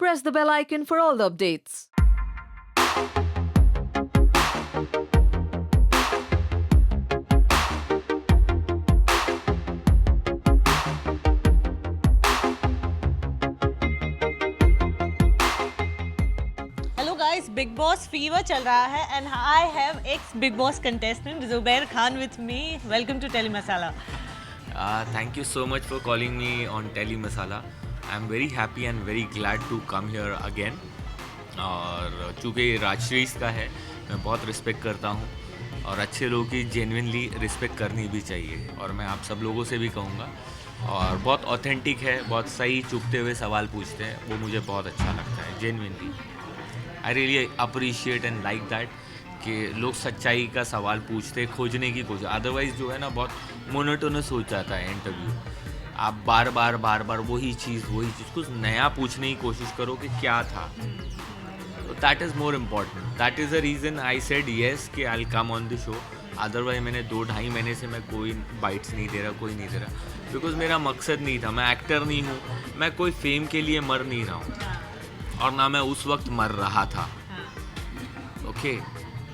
press the bell icon for all the updates. Hello guys, Bigg Boss fever चल रहा है and I have ex Bigg Boss contestant Zubair Khan with me. Welcome to Telly Masala. Thank you so much for calling me on Tele Masala. I'm very happy and very glad to come here again. और चूँकि राजश्रीज का है, मैं बहुत respect करता हूँ और अच्छे लोगों की जेन्युइनली रिस्पेक्ट करनी भी चाहिए. और मैं आप सब लोगों से भी कहूँगा, और बहुत ऑथेंटिक है, बहुत सही चुभते हुए सवाल पूछते हैं, वो मुझे बहुत अच्छा लगता है genuinely. I really appreciate and like that कि लोग सच्चाई का सवाल पूछते, खोजने की कोशिश. अदरवाइज़ जो है ना, बहुत मोनोटोनस हो जाता है इंटरव्यू. आप बार बार वही चीज़ कुछ नया पूछने की कोशिश करो कि क्या था. That is more important. That is the reason I said yes कि I will come on the show. Otherwise मैंने 2-2.5 महीने से मैं कोई बाइट्स नहीं दे रहा, कोई नहीं दे रहा, बिकॉज मेरा मकसद नहीं था. मैं एक्टर नहीं हूँ, मैं कोई फेम के लिए मर नहीं रहा हूँ, और ना मैं उस वक्त मर रहा था. ओके,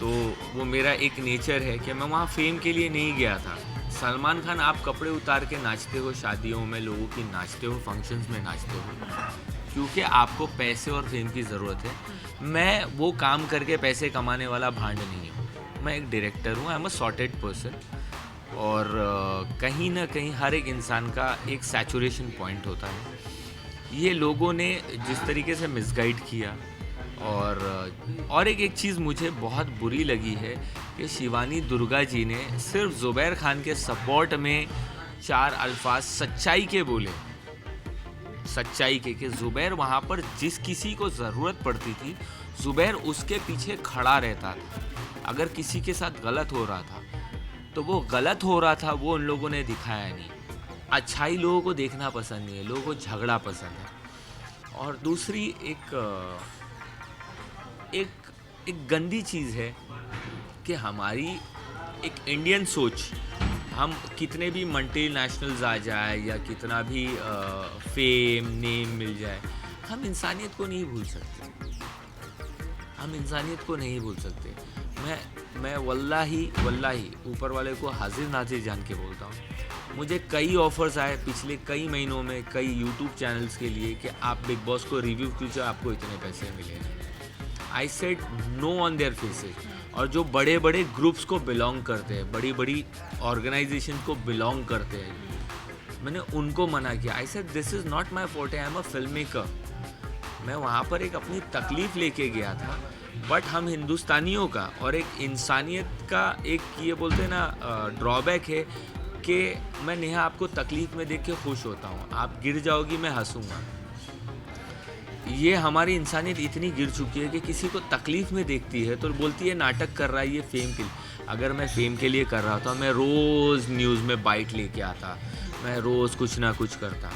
तो वो मेरा एक नेचर है कि मैं वहाँ फेम के लिए नहीं गया था. सलमान खान, आप कपड़े उतार के नाचते हो शादियों में, लोगों की नाचते हो, फंक्शंस में नाचते हो, क्योंकि आपको पैसे और फेम की ज़रूरत है. मैं वो काम करके पैसे कमाने वाला भांड नहीं हूँ. मैं एक डायरेक्टर हूँ. I am a sorted person. और कहीं ना कहीं हर एक इंसान का एक सैचुरेशन पॉइंट होता है. ये लोगों ने जिस तरीके से मिसगाइड किया, और एक चीज़ मुझे बहुत बुरी लगी है कि शिवानी दुर्गा जी ने सिर्फ जुबैर खान के सपोर्ट में 4 अल्फाज सच्चाई के बोले. सच्चाई के कि जुबैर वहाँ पर जिस किसी को ज़रूरत पड़ती थी, जुबैर उसके पीछे खड़ा रहता था. अगर किसी के साथ गलत हो रहा था तो वो गलत हो रहा था, वो उन लोगों ने दिखाया नहीं. अच्छाई लोगों को देखना पसंद नहीं है, लोगों को झगड़ा पसंद है. और दूसरी एक गंदी चीज़ है कि हमारी एक इंडियन सोच, हम कितने भी मल्टीनेशनल्स आ जाए या कितना भी फेम नेम मिल जाए, हम इंसानियत को नहीं भूल सकते. हम इंसानियत को नहीं भूल सकते. मैं वल्लाही ऊपर वाले को हाजिर नाजिर जान के बोलता हूँ. मुझे कई ऑफ़र्स आए पिछले कई महीनों में, कई यूट्यूब चैनल्स के लिए कि आप बिग बॉस को रिव्यू कीजिए, आपको इतने पैसे मिलेंगे. I said know on their faces. और जो बड़े बड़े ग्रुप्स को बिलोंग करते हैं, बड़ी बड़ी ऑर्गेनाइजेशन को बिलोंग करते हैं, मैंने उनको मना किया. I said this is not my forte, I am a film maker. मैं वहाँ पर एक अपनी तकलीफ़ लेके गया था, बट हम हिंदुस्तानियों का और एक इंसानियत का एक ये बोलते हैं ना ड्रॉबैक है कि मैं नेहा आपको तकलीफ़ में देख के खुश होता हूँ, आप गिर जाओगी मैं हंसूँगा. ये हमारी इंसानियत इतनी गिर चुकी है कि किसी को तकलीफ़ में देखती है तो बोलती है नाटक कर रहा है ये फेम के लिए. अगर मैं फेम के लिए कर रहा था, मैं रोज़ न्यूज़ में बाइट लेके आता, मैं रोज़ कुछ ना कुछ करता.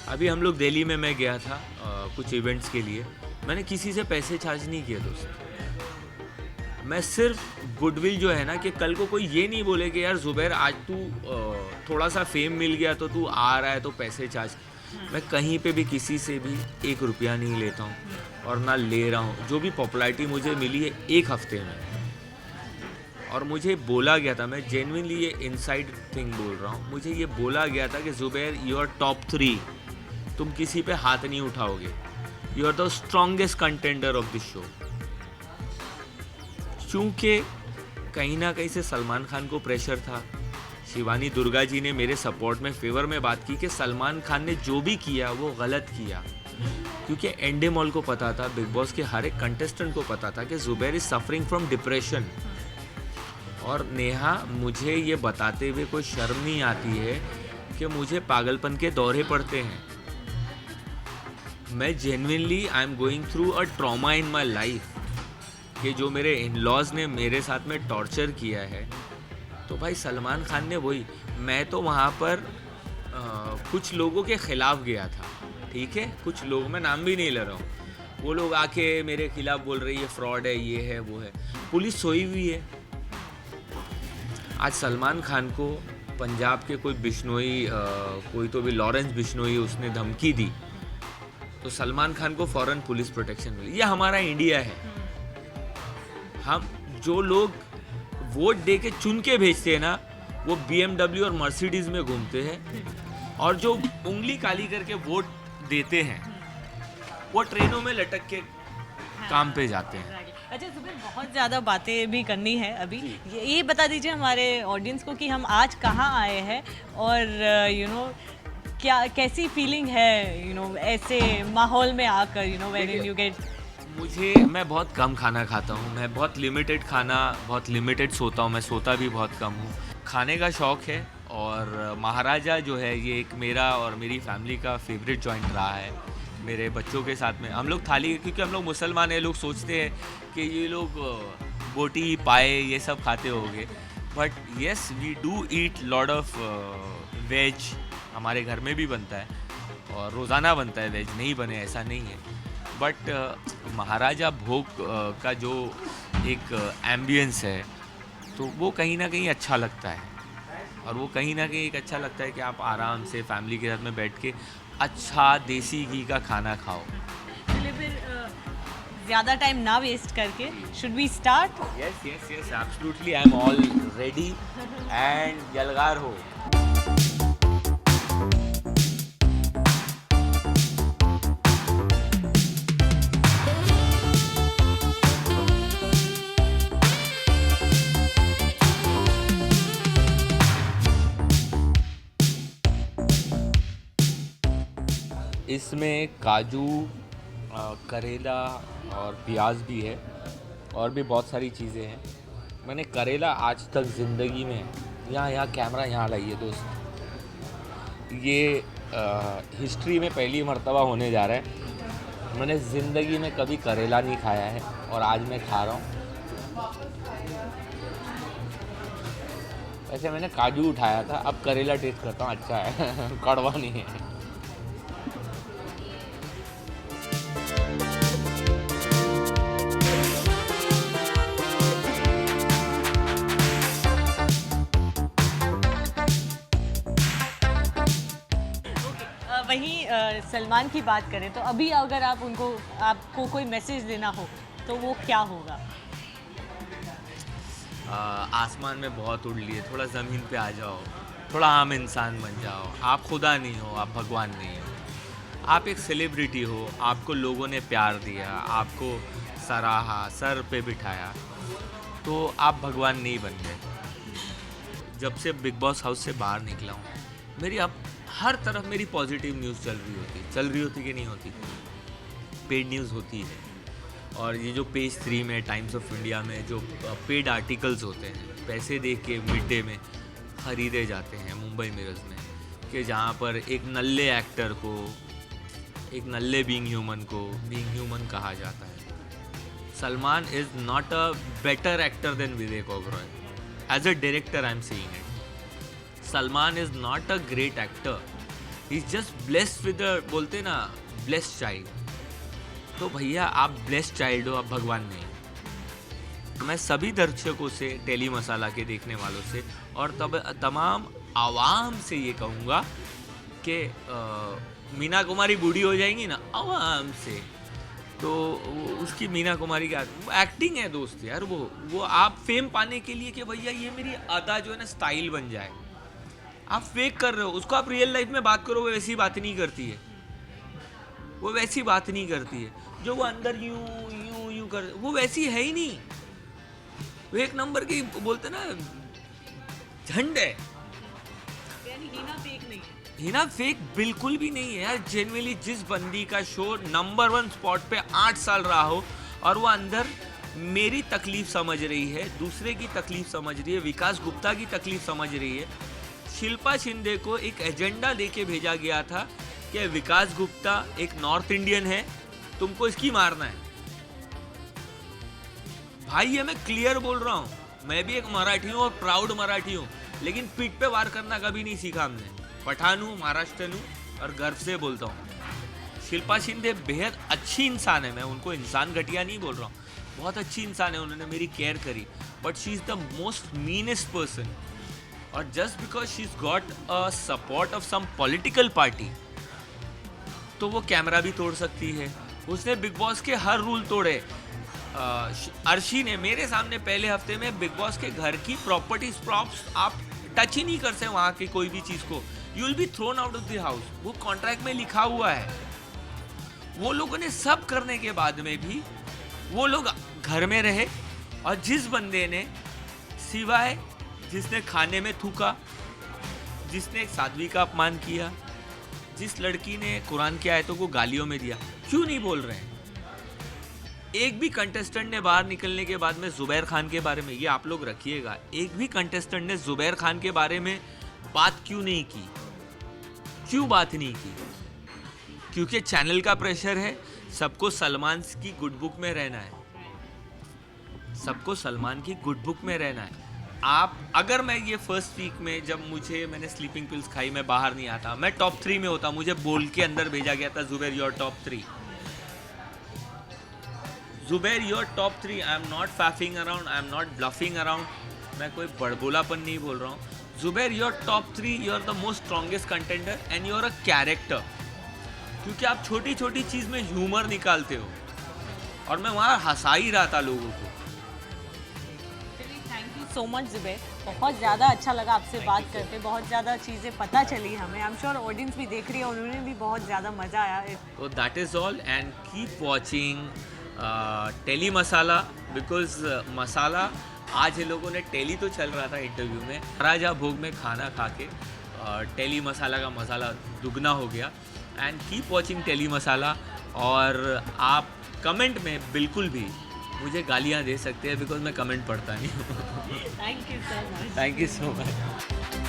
अभी हम लोग दिल्ली में मैं गया था कुछ इवेंट्स के लिए. मैंने किसी से पैसे चार्ज नहीं किए दोस्त. मैं सिर्फ गुडविल जो है ना, कि कल को कोई ये नहीं बोले कि यार जुबैर आज तू थोड़ा सा फेम मिल गया तो तू आ रहा है तो पैसे चार्ज. मैं कहीं पे भी किसी से भी 1 रुपया नहीं लेता हूँ और ना ले रहा हूँ. जो भी पॉपुलैरिटी मुझे मिली है 1 हफ्ते में, और मुझे बोला गया था, मैं जेन्युइनली ये इनसाइड थिंग बोल रहा हूँ, मुझे ये बोला गया था कि जुबैर यू आर टॉप 3, तुम किसी पे हाथ नहीं उठाओगे, you are the strongest contender of this show. चूँकि कहीं ना कहीं से सलमान खान को प्रेशर था. शिवानी दुर्गा जी ने मेरे सपोर्ट में, फेवर में बात की कि सलमान खान ने जो भी किया वो गलत किया, क्योंकि एंडे मॉल को पता था, बिग बॉस के हर एक कंटेस्टेंट को पता था कि Zubair is suffering from depression. और नेहा, मुझे ये बताते हुए कोई शर्म नहीं आती है कि मुझे पागलपन के दौरे पड़ते हैं. मैं genuinely I am going through a trauma in my life, कि जो मेरे इन लॉज ने मेरे साथ में टॉर्चर किया है. तो भाई सलमान खान ने वही, मैं तो वहाँ पर कुछ लोगों के ख़िलाफ़ गया था, ठीक है, कुछ लोग, मैं नाम भी नहीं ले रहा हूँ, वो लोग आके मेरे खिलाफ़ बोल रहे ये फ्रॉड है, ये है, वो है. पुलिस सोई हुई है. आज सलमान खान को पंजाब के कोई बिश्नोई, कोई तो भी लॉरेंस बिश्नोई, उसने धमकी दी तो सलमान खान को फौरन पुलिस प्रोटेक्शन मिली। ये हमारा इंडिया है। हम जो लोग वोट दे के चुन के भेजते हैं ना, वो BMW और मर्सिडीज में घूमते हैं, और जो उंगली काली करके वोट देते हैं वो ट्रेनों में लटक के काम पे जाते हैं। अच्छा जुबेर, बहुत ज़्यादा बातें भी करनी है अभी। ये बता दीजिए हमारे ऑडियंस को कि हम आज कहाँ आए हैं और क्या कैसी फीलिंग है ऐसे माहौल में आकर वेन यू गेट। मैं बहुत कम खाना खाता हूँ, मैं बहुत लिमिटेड खाना, बहुत लिमिटेड सोता हूँ, मैं सोता भी बहुत कम हूँ। खाने का शौक़ है, और महाराजा जो है ये एक मेरा और मेरी फैमिली का फेवरेट जॉइंट रहा है। मेरे बच्चों के साथ में हम लोग थाली, क्योंकि हम लोग मुसलमान हैं, लोग सोचते हैं कि ये लोग बोटी पाए ये सब खाते होंगे, but yes we do eat lot of veg. हमारे घर में भी बनता है और रोज़ाना बनता है, वेज नहीं बने ऐसा नहीं है। बट महाराजा भोग का जो एक एम्बियंस है, तो वो कहीं ना कहीं अच्छा लगता है, और वो कहीं ना कहीं एक अच्छा लगता है कि आप आराम से फैमिली के साथ में बैठ के अच्छा देसी घी का खाना खाओ। चलिए फिर ज़्यादा टाइम ना वेस्ट करके should we start? Yes yes yes absolutely, I am all ready and यलगार हो। इसमें काजू, करेला और प्याज भी है, और भी बहुत सारी चीज़ें हैं। मैंने करेला आज तक ज़िंदगी में, यहाँ कैमरा यहाँ लाइए दोस्त, ये हिस्ट्री में पहली मर्तबा होने जा रहा है। मैंने ज़िंदगी में कभी करेला नहीं खाया है, और आज मैं खा रहा हूँ। वैसे मैंने काजू उठाया था, अब करेला टेस्ट करता हूँ, अच्छा है कड़वा नहीं है। वहीं सलमान की बात करें तो अभी अगर आपको कोई मैसेज देना हो तो वो क्या होगा? आसमान में बहुत उड़ लिए, थोड़ा ज़मीन पे आ जाओ, थोड़ा आम इंसान बन जाओ। आप खुदा नहीं हो, आप भगवान नहीं हो, आप एक सेलिब्रिटी हो, आपको लोगों ने प्यार दिया, आपको सराहा, सर पे बिठाया, तो आप भगवान नहीं बन गए। जब से बिग बॉस हाउस से बाहर निकला हूँ, मेरी अब हर तरफ मेरी पॉजिटिव न्यूज़ चल रही होती कि नहीं होती, पेड न्यूज़ होती है। और ये जो पेज 3 में, टाइम्स ऑफ इंडिया में जो पेड आर्टिकल्स होते हैं, पैसे दे के मिड डे में ख़रीदे जाते हैं मुंबई मिरर्स में, कि जहाँ पर एक नल्ले एक्टर को, एक नल्ले बीइंग ह्यूमन कहा जाता है। Salman is not a better actor than Vivek Oberoi. As a director I am saying it, Salman is not a great actor, he is just blessed with a, बोलते ना, ब्लेस्ड चाइल्ड। तो भैया आप ब्लेस्ड चाइल्ड हो, आप भगवान नहीं। मैं सभी दर्शकों से, टेली मसाला के देखने वालों से, और तब तमाम आवाम से ये कहूँगा कि मीना कुमारी बूढ़ी हो जाएंगी ना आवाम से, तो उसकी मीना कुमारी की एक्टिंग है दोस्त यार, वो आप फेम पाने के लिए कि भैया ये मेरी अदा जो है ना स्टाइल बन जाए, आप फेक कर रहे हो। उसको आप रियल लाइफ में बात करो, वो वैसी बात नहीं करती है, वो वैसी बात नहीं करती है। जो वो अंदर यूं कर, वो वैसी है ही नहीं। वो एक नंबर की, बोलते ना, झंड है। हिना फेक बिल्कुल भी नहीं है यार। जेन्युइनली जिस बंदी का शो नंबर 1 स्पॉट पे 8 साल रहा हो, और वो अंदर मेरी तकलीफ समझ रही है, दूसरे की तकलीफ समझ रही है, विकास गुप्ता की तकलीफ समझ रही है। शिल्पा शिंदे को एक एजेंडा देके भेजा गया था कि विकास गुप्ता एक नॉर्थ इंडियन है, तुमको इसकी मारना है। भाई ये मैं क्लियर बोल रहा हूँ, मैं भी एक मराठी हूँ और प्राउड मराठी हूँ, लेकिन पीठ पे वार करना कभी नहीं सीखा हमने। पठान हूँ, महाराष्ट्रन हूँ, और गर्व से बोलता हूँ। शिल्पा शिंदे बेहद अच्छी इंसान है, मैं उनको इंसान घटिया नहीं बोल रहा हूँ, बहुत अच्छी इंसान है, उन्होंने मेरी केयर करी, but she is the most meanest person. और just because she is got a support of some political party, तो वो कैमरा भी तोड़ सकती है। उसने बिग बॉस के हर रूल तोड़े। अर्शी ने मेरे सामने पहले हफ्ते में बिग बॉस के घर की प्रॉपर्टीज प्रॉप्स आप टच ही नहीं कर सकते वहाँ की कोई भी चीज़ को, you will be thrown out of the house. वो कॉन्ट्रैक्ट में लिखा हुआ है। वो लोगों ने सब करने के बाद में भी वो लोग घर में रहे, और जिस बंदे ने सिवाय जिसने खाने में थूका, जिसने एक साध्वी का अपमान किया, जिस लड़की ने कुरान की आयतों को गालियों में दिया, क्यों नहीं बोल रहे हैं? एक भी कंटेस्टेंट ने बाहर निकलने के बाद में जुबैर खान के बारे में, ये आप लोग रखिएगा, एक भी कंटेस्टेंट ने जुबैर खान के बारे में बात क्यों नहीं की? क्यों बात नहीं की? क्योंकि चैनल का प्रेशर है, सबको सलमान की गुड बुक में रहना है, सबको सलमान की गुड बुक में रहना है। आप अगर मैं ये फर्स्ट वीक में जब मैंने स्लीपिंग पिल्स खाई, मैं बाहर नहीं आता, मैं टॉप 3 में होता, मुझे बोल के अंदर भेजा गया था Zubair your top 3, Zubair your top 3। I am not faffing around, I am not bluffing around, मैं कोई बड़बोलापन नहीं बोल रहा हूँ। Zubair your top 3, you are the most strongest contender and you are a character, क्योंकि आप छोटी छोटी चीज़ में ह्यूमर निकालते हो, और मैं वहाँ हंसा ही रहा था लोगों को। Thank you so much Zubair, बहुत ज़्यादा अच्छा लगा आपसे बात करके, बहुत ज़्यादा चीज़ें पता चली हमें। आई एम श्योर ऑडियंस भी देख रही है, उन्होंने भी बहुत ज़्यादा मज़ा आया। तो that is all, and keep watching tele masala, because मसाला आज ये लोगों ने टेली तो चल रहा था इंटरव्यू में, राजा भोग में खाना खा के टेली मसाला का मसाला दुगना हो गया। एंड कीप वॉचिंग टेली मसाला, और आप कमेंट में बिल्कुल भी मुझे गालियाँ दे सकते हैं, बिकॉज मैं कमेंट पढ़ता नहीं हूँ। Thank you so much. Thank you so much.